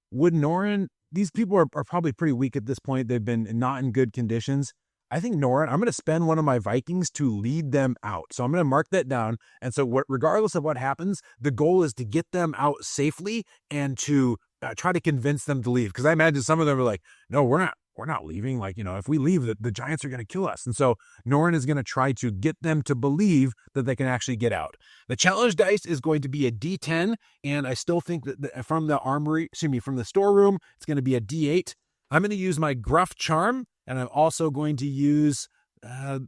Would Norin, these people are probably pretty weak at this point. They've been not in good conditions. I think Norin, I'm going to spend one of my Vikings to lead them out. So I'm going to mark that down. And so regardless of what happens, the goal is to get them out safely and to try to convince them to leave. Because I imagine some of them are like, no, we're not leaving. Like, if we leave, the giants are going to kill us. And so Norin is going to try to get them to believe that they can actually get out. The challenge dice is going to be a D10. And I still think that from the storeroom, it's going to be a D8. I'm going to use my gruff charm. And I'm also going to use, the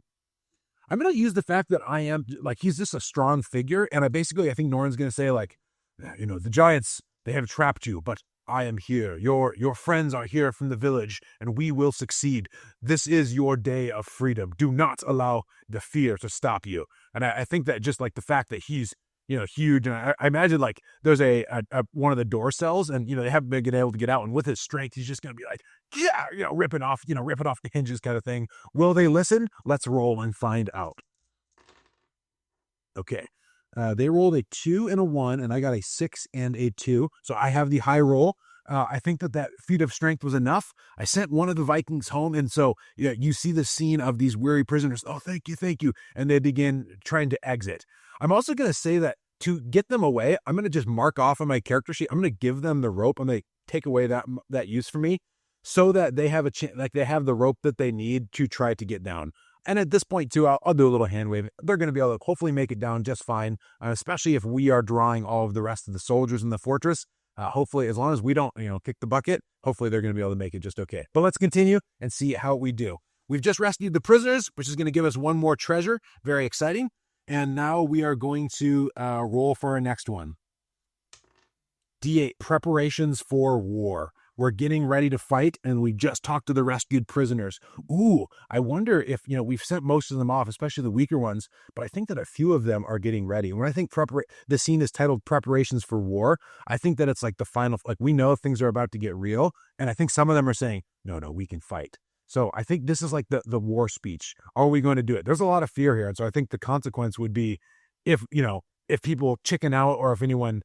fact that I am, he's just a strong figure. And I think Norin's going to say, the giants, they have trapped you, but I am here. Your friends are here from the village, and we will succeed. This is your day of freedom. Do not allow the fear to stop you. And I think that just the fact that he's, huge. And I imagine there's a one of the door cells and, they haven't been able to get out. And with his strength, he's just going to be ripping off the hinges kind of thing. Will they listen? Let's roll and find out. Okay. They rolled a 2 and a 1, and I got a 6 and a 2. So I have the high roll. I think that feat of strength was enough. I sent one of the Vikings home, and so you see the scene of these weary prisoners. Oh, thank you. And they begin trying to exit. I'm also going to say that to get them away, I'm going to just mark off on my character sheet. I'm going to give them the rope. I'm going to take away that use for me so that they have a chance, they have the rope that they need to try to get down. And at this point, too, I'll do a little hand wave. They're going to be able to hopefully make it down just fine, especially if we are drawing all of the rest of the soldiers in the fortress. Hopefully, as long as we don't, kick the bucket, hopefully they're going to be able to make it just okay. But let's continue and see how we do. We've just rescued the prisoners, which is going to give us one more treasure. Very exciting. And now we are going to roll for our next one. D8, preparations for war. We're getting ready to fight, and we just talked to the rescued prisoners. Ooh, I wonder if, we've sent most of them off, especially the weaker ones, but I think that a few of them are getting ready. When I think the scene is titled Preparations for War, I think that it's the final, we know things are about to get real, and I think some of them are saying, no, we can fight. So I think this is the war speech. Are we going to do it? There's a lot of fear here, and so I think the consequence would be if people chicken out or if anyone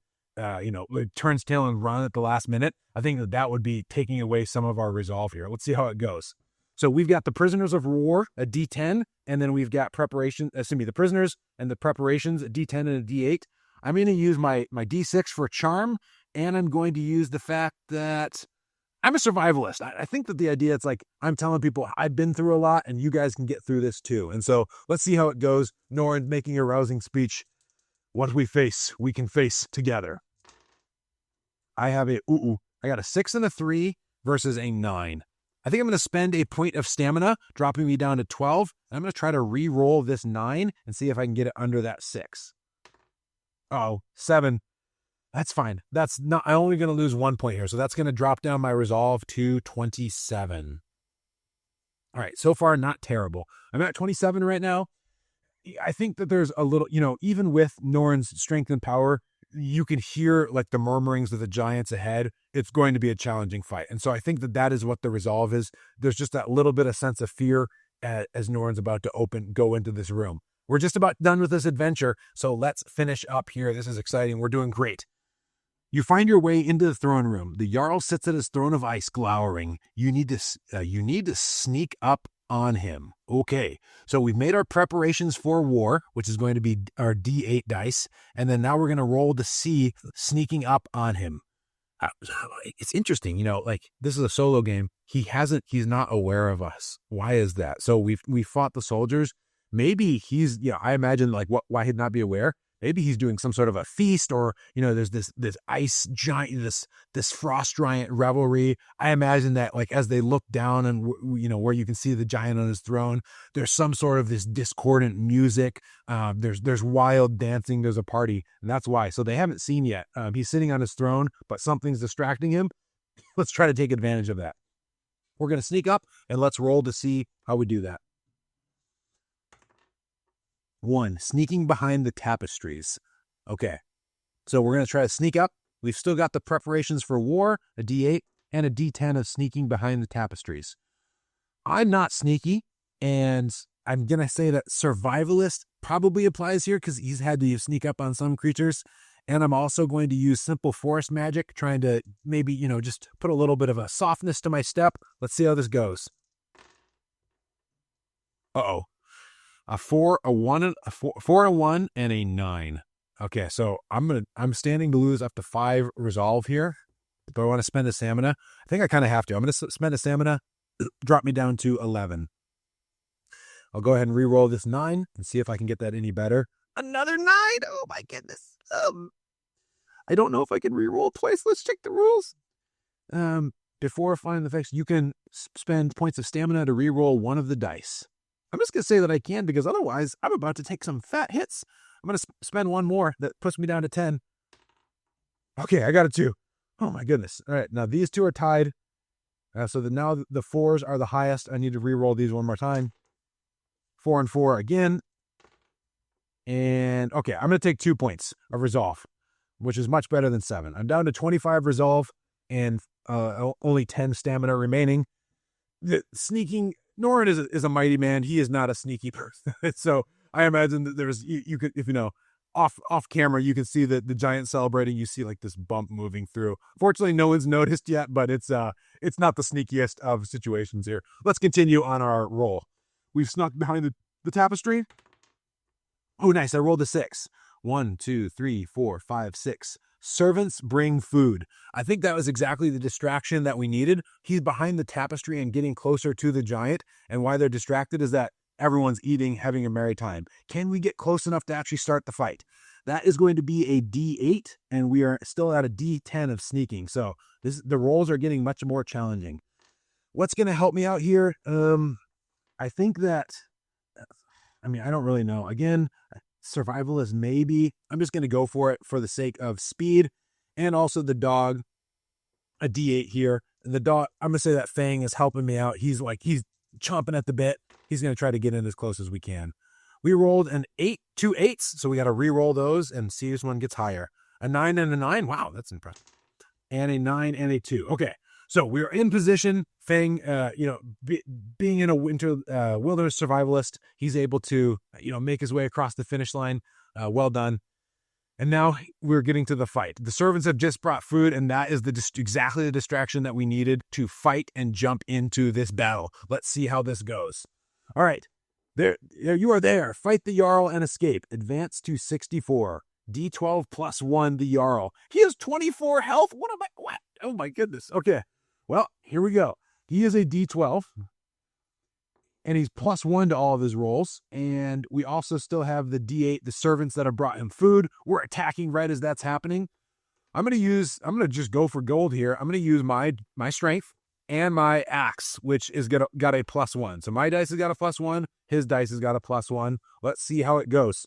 turns tail and run at the last minute, I think that would be taking away some of our resolve here. Let's see how it goes. So we've got the prisoners of war, a D10, and then we've got the prisoners and the preparations, a D10 and a D8. I'm going to use my D6 for charm, and I'm going to use the fact that I'm a survivalist. I think that the idea, it's I'm telling people I've been through a lot and you guys can get through this too. And so let's see how it goes. Norin making a rousing speech. What we face, we can face together. I have I got a 6 and a 3 versus a 9. I think I'm going to spend a point of stamina, dropping me down to 12. And I'm going to try to re-roll this 9 and see if I can get it under that 6. 7. That's fine. I'm only going to lose 1 point here. So that's going to drop down my resolve to 27. All right. So far, not terrible. I'm at 27 right now. I think that there's a little, even with Norin's strength and power, you can hear the murmurings of the giants ahead. It's going to be a challenging fight. And so I think that is what the resolve is. There's just that little bit of sense of fear as Norin's about to go into this room. We're just about done with this adventure. So let's finish up here. This is exciting. We're doing great. You find your way into the throne room. The Jarl sits at his throne of ice, glowering. You need to sneak up on him. Okay, so we've made our preparations for war, which is going to be our D8 dice, and then now we're going to roll to see sneaking up on him. It's interesting, this is a solo game. He's not aware of us. Why is that? So we fought the soldiers. Maybe he's, I imagine why he'd not be aware. maybe he's doing some sort of a feast, or, there's this ice giant, this frost giant revelry. I imagine that, like, as they look down and, where you can see the giant on his throne, there's some sort of this discordant music. There's wild dancing. There's a party, and that's why. So they haven't seen yet. He's sitting on his throne, but something's distracting him. Let's try to take advantage of that. We're going to sneak up, and let's roll to see how we do that. 1, sneaking behind the tapestries. Okay, so we're going to try to sneak up. We've still got the preparations for war, a D8, and a D10 of sneaking behind the tapestries. I'm not sneaky, and I'm going to say that survivalist probably applies here because he's had to sneak up on some creatures. And I'm also going to use simple forest magic, trying to maybe, just put a little bit of a softness to my step. Let's see how this goes. Uh-oh. A 4, a 1, a 1, and a 9. Okay, so I'm standing to lose up to 5 resolve here. Do I want to spend a stamina? I think I kind of have to. I'm going to spend a stamina, drop me down to 11. I'll go ahead and re-roll this 9 and see if I can get that any better. Another 9. Oh my goodness. I don't know if I can re-roll twice. Let's check the rules. Before finding the effects, you can spend points of stamina to re-roll one of the dice. I'm just going to say that I can, because otherwise I'm about to take some fat hits. I'm going to spend one more that puts me down to 10. Okay, I got a 2. Oh my goodness. All right, now these two are tied. So now the 4s are the highest. I need to re-roll these one more time. 4 and 4 again. And okay, I'm going to take 2 points of resolve, which is much better than 7. I'm down to 25 resolve and only 10 stamina remaining. The sneaking, Norin is a mighty man. He is not a sneaky person. So I imagine that there's, you could, if off camera, you can see the giant celebrating. You see like this bump moving through. Fortunately, no one's noticed yet, but it's not the sneakiest of situations here. Let's continue on our roll. We've snuck behind the tapestry. Oh, nice. I rolled a 6. 1, 2, 3, 4, 5, 6. Servants bring food. I think that was exactly the distraction that we needed. He's behind the tapestry and getting closer to the giant. And why they're distracted is that everyone's eating, having a merry time. Can we get close enough to actually start the fight? That is going to be a D8, and we are still at a D10 of sneaking. So the rolls are getting much more challenging. What's going to help me out here? I think that, I don't really know. Again, survivalist maybe. I'm just going to go for it for the sake of speed, and also the dog, a D8 here. The dog, I'm going to say that Fang is helping me out. He's chomping at the bit. He's going to try to get in as close as we can. We rolled an 8, 2 8s, so we got to re-roll those and see which one gets higher. A 9 and a 9. Wow, that's impressive. And a 9 and a 2. Okay, so we're in position. Fang, being in a winter wilderness survivalist, he's able to, make his way across the finish line. Well done. And now we're getting to the fight. The servants have just brought food, and that is exactly the distraction that we needed to fight and jump into this battle. Let's see how this goes. All right. There you are there. Fight the Jarl and escape. Advance to 64. D12 plus 1, the Jarl. He has 24 health? What? Oh my goodness. Okay. Well, here we go. He is a D12. And he's plus 1 to all of his rolls. And we also still have the D8, the servants that have brought him food. We're attacking right as that's happening. I'm going to just go for gold here. I'm going to use my strength and my axe, which is got a plus 1. So my dice has got a plus 1. His dice has got a plus 1. Let's see how it goes.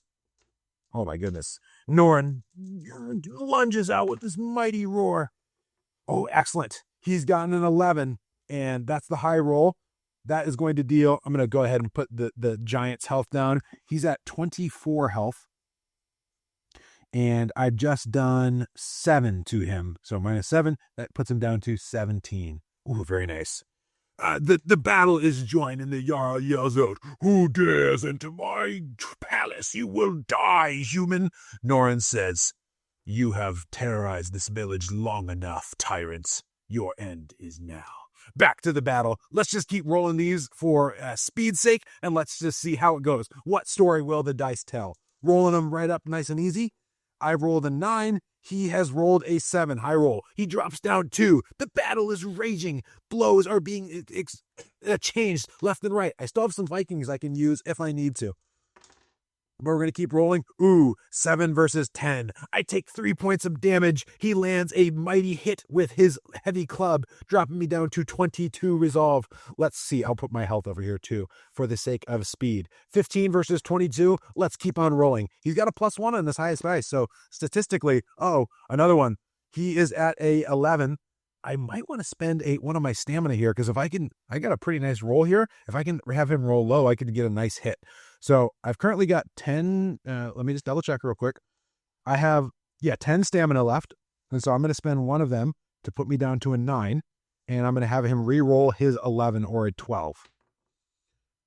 Oh my goodness. Norin lunges out with this mighty roar. Oh, excellent. He's gotten an 11, and that's the high roll. That is going to deal, I'm going to go ahead and put the giant's health down. He's at 24 health. And I've just done 7 to him. So minus 7, that puts him down to 17. Ooh, very nice. The battle is joined, and the Jarl yells out, "Who dares enter my palace? You will die, human." Norin says, "You have terrorized this village long enough, tyrants. Your end is now." Back to the battle. Let's just keep rolling these for speed's sake, and let's just see how it goes. What story will the dice tell? Rolling them right up nice and easy. I rolled a 9. He has rolled a 7. High roll. He drops down 2. The battle is raging. Blows are being changed left and right. I still have some Vikings I can use if I need to. But we're going to keep rolling. Ooh, 7 versus 10. I take 3 points of damage. He lands a mighty hit with his heavy club, dropping me down to 22 resolve. Let's see. I'll put my health over here too for the sake of speed. 15 versus 22. Let's keep on rolling. He's got a +1 on this highest dice. So statistically, another one. He is at a 11. I might want to spend one of my stamina here because I got a pretty nice roll here. If I can have him roll low, I could get a nice hit. So I've currently got 10. Let me just double check real quick. I have, 10 stamina left. And so I'm going to spend one of them to put me down to a 9. And I'm going to have him re-roll his 11 or a 12.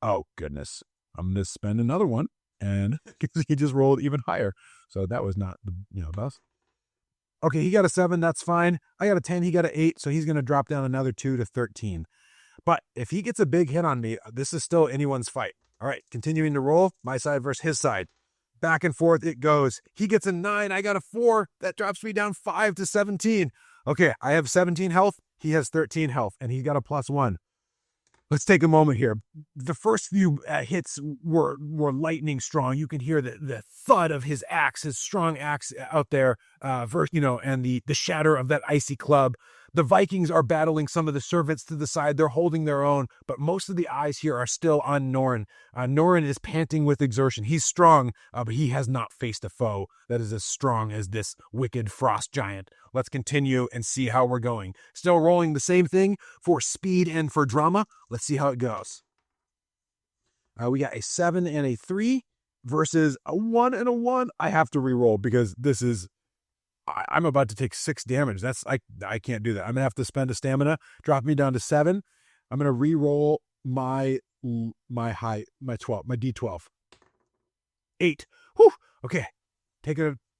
Oh, goodness. I'm going to spend another one. And he just rolled even higher. So that was not the best. Okay, he got a 7. That's fine. I got a 10. He got an 8. So he's going to drop down another 2 to 13. But if he gets a big hit on me, this is still anyone's fight. All right, continuing to roll, my side versus his side. Back and forth it goes. He gets a 9. I got a 4. That drops me down 5 to 17. Okay, I have 17 health. He has 13 health, and he got a +1. Let's take a moment here. The first few hits were lightning strong. You can hear the thud of his axe, his strong axe out there, and the shatter of that icy club. The Vikings are battling some of the servants to the side. They're holding their own, but most of the eyes here are still on Norrin. Norrin is panting with exertion. He's strong, but he has not faced a foe that is as strong as this wicked frost giant. Let's continue and see how we're going. Still rolling the same thing for speed and for drama. Let's see how it goes. We got a 7 and a 3 versus a 1 and a 1. I have to re-roll because this is... I'm about to take 6 damage. I can't do that. I'm going to have to spend a stamina, drop me down to 7. I'm going to re-roll my D12. 8. Whew. Okay.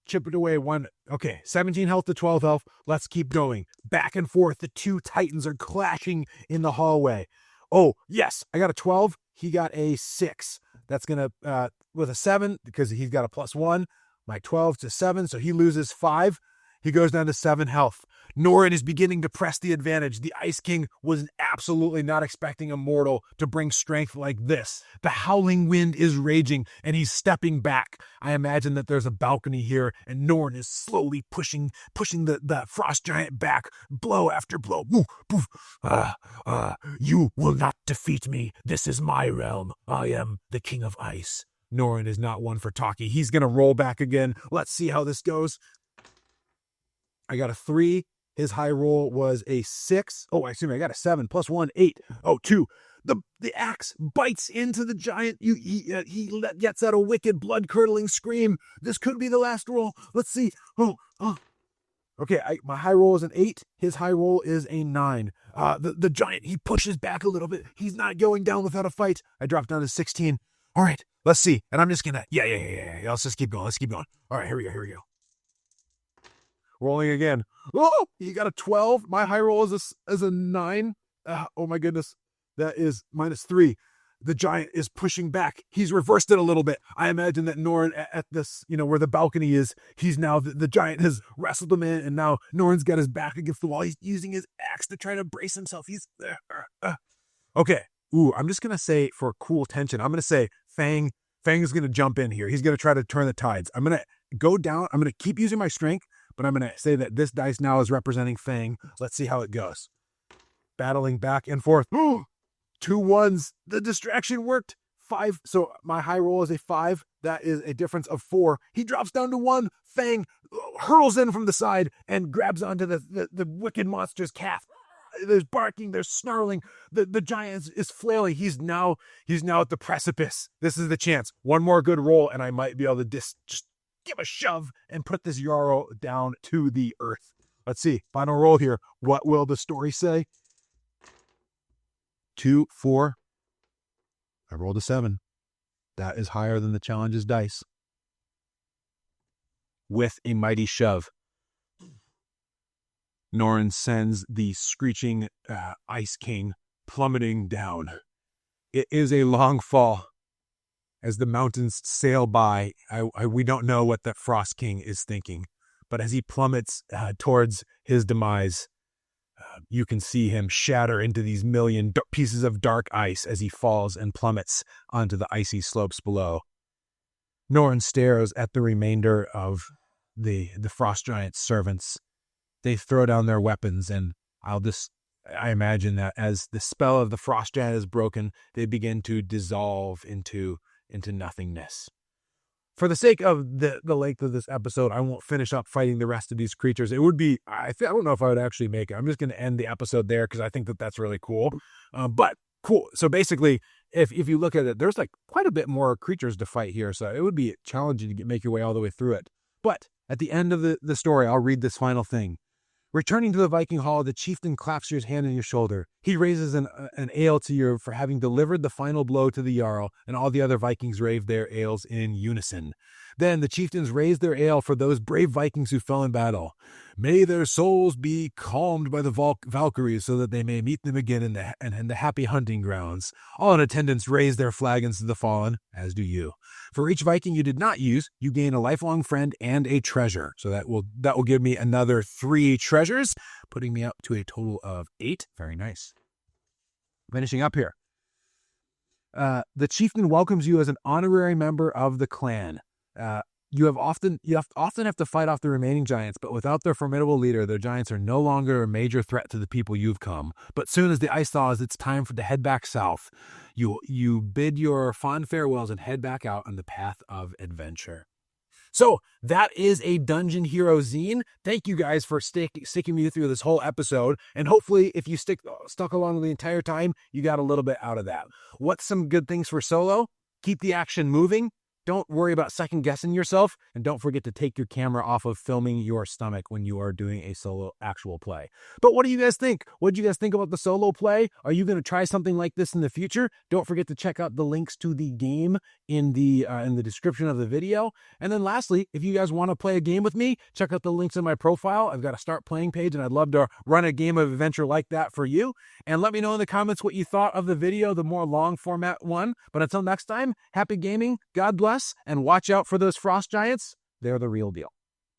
Chip it away 1. Okay. 17 health to 12 health. Let's keep going. Back and forth. The two titans are clashing in the hallway. Oh, yes. I got a 12. He got a 6. That's going to, with a 7, because he's got a +1. My 12 to 7, so he loses 5. He goes down to 7 health. Norrin is beginning to press the advantage. The Ice King was absolutely not expecting a mortal to bring strength like this. The howling wind is raging, and he's stepping back. I imagine that there's a balcony here, and Norrin is slowly pushing the frost giant back, blow after blow. Woo, poof. You will not defeat me. This is my realm. I am the King of Ice. Norrin is not one for talking. He's going to roll back again. Let's see how this goes. I got a 3. His high roll was a 6. Oh, excuse me. I got a 7 +1, 8. Oh, 2. The axe bites into the giant. He gets out a wicked blood-curdling scream. This could be the last roll. Let's see. Oh. Okay, my high roll is an 8. His high roll is a 9. The giant, he pushes back a little bit. He's not going down without a fight. I dropped down to 16. All right, let's see. And I'm just going to, let's just keep going. Let's keep going. All right, here we go. Rolling again. Oh, he got a 12. My high roll is a 9. Oh my goodness. That is -3. The giant is pushing back. He's reversed it a little bit. I imagine that Norrin at this, where the balcony is, he's now, the giant has wrestled him in, and now Norrin's got his back against the wall. He's using his axe to try to brace himself. He's there. Okay. Ooh, I'm just going to say, for cool tension, I'm going to say Fang is going to jump in here. He's going to try to turn the tides. I'm going to go down. I'm going to keep using my strength, but I'm going to say that this dice now is representing Fang. Let's see how it goes. Battling back and forth. Ooh, 2 1s. The distraction worked. 5. So my high roll is a 5. That is a difference of 4. He drops down to 1. Fang hurls in from the side and grabs onto the wicked monster's calf. There's barking, there's snarling. The giant is flailing. He's now at the precipice. This is the chance. One more good roll, and I might be able to just give a shove and put this Jarl down to the earth. Let's see. Final roll here. What will the story say? 2, 4. I rolled a 7. That is higher than the challenge's dice. With a mighty shove, Norrin sends the screeching Ice King plummeting down. It is a long fall. As the mountains sail by, we don't know what the Frost King is thinking. But as he plummets towards his demise, you can see him shatter into these million pieces of dark ice as he falls and plummets onto the icy slopes below. Norrin stares at the remainder of the Frost Giant's servants. They throw down their weapons, and I imagine that as the spell of the Frost Giant is broken, they begin to dissolve into nothingness. For the sake of the length of this episode, I won't finish up fighting the rest of these creatures. It would be, I don't know if I would actually make it. I'm just going to end the episode there because I think that that's really cool. But cool. So basically, if you look at it, there's like quite a bit more creatures to fight here. So it would be challenging to make your way all the way through it. But at the end of the story, I'll read this final thing. Returning to the Viking hall, the chieftain claps your hand on your shoulder. He raises an ale to you for having delivered the final blow to the Jarl, and all the other Vikings raise their ales in unison. Then the chieftains raise their ale for those brave Vikings who fell in battle. May their souls be calmed by the Valkyries so that they may meet them again in the happy hunting grounds. All in attendance raise their flagons to the fallen, as do you. For each Viking you did not use, you gain a lifelong friend and a treasure. So that will give me another 3 treasures, putting me up to a total of 8. Very nice. Finishing up here. The chieftain welcomes you as an honorary member of the clan. You often have to fight off the remaining giants, but without their formidable leader, the giants are no longer a major threat to the people you've come. But soon as the ice thaws, it's time to head back south. You bid your fond farewells and head back out on the path of adventure. So that is a Dungeon Hero zine. Thank you guys for sticking me through this whole episode. And hopefully if you stuck along the entire time, you got a little bit out of that. What's some good things for solo? Keep the action moving. Don't worry about second guessing yourself, and don't forget to take your camera off of filming your stomach when you are doing a solo actual play. But what do you guys think? What do you guys think about the solo play? Are you going to try something like this in the future? Don't forget to check out the links to the game in the description of the video. And then lastly, if you guys want to play a game with me, check out the links in my profile. I've got a start playing page, and I'd love to run a game of adventure like that for you. And let me know in the comments what you thought of the video, the more long format one. But until next time, happy gaming, God bless, and watch out for those frost giants. They're the real deal.